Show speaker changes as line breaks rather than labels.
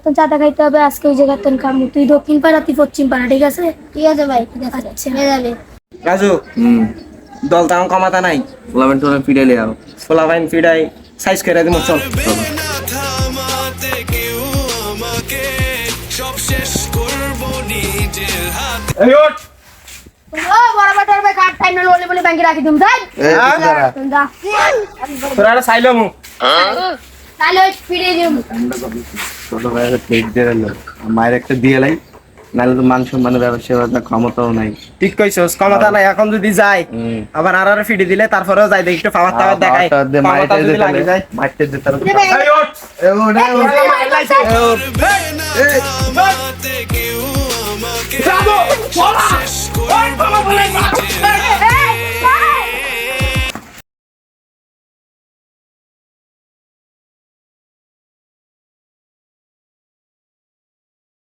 তো চাটা খাইতে হবে আজকে ওই জায়গায় তোর কাম তুই দক্ষিণ পাড়া তুই পশ্চিম পাড়া ঠিক আছে ভাই ঠিক আছে আচ্ছা হয়ে যাবে
রাজু দল তাম কমাতা নাই
ফলাবেন টোলা ফিরাইলে আর
ফোলাভাইন ফিডাই সাইজ করে দিমু চল এই ওঠ
ও বড় বাটার ভাই কাট টাইম বলে বলে ব্যাংকে রাখি দিম যাই যা
তোরা এটা চাইলামু
তাহলে ফিরে দিম
ছোট ভাইয়ের পেট দিয়ে গেল মায়ের একটা দিয়ে লাই নাহলে তো মান সম্মানের ব্যবসা করার ক্ষমতাও নাই
ঠিক কইছস কমাতা নাই এখন যদি যাই আবার আর ফিডি দিলে তারপরেও যাই দেখি একটু পাওয়ার টাওয়ার দেখাই
মাইতে
যদি লাগে যায়
মাইতে দে তার
এই ওঠ ব্রাভো বলা ওই বাবা বলে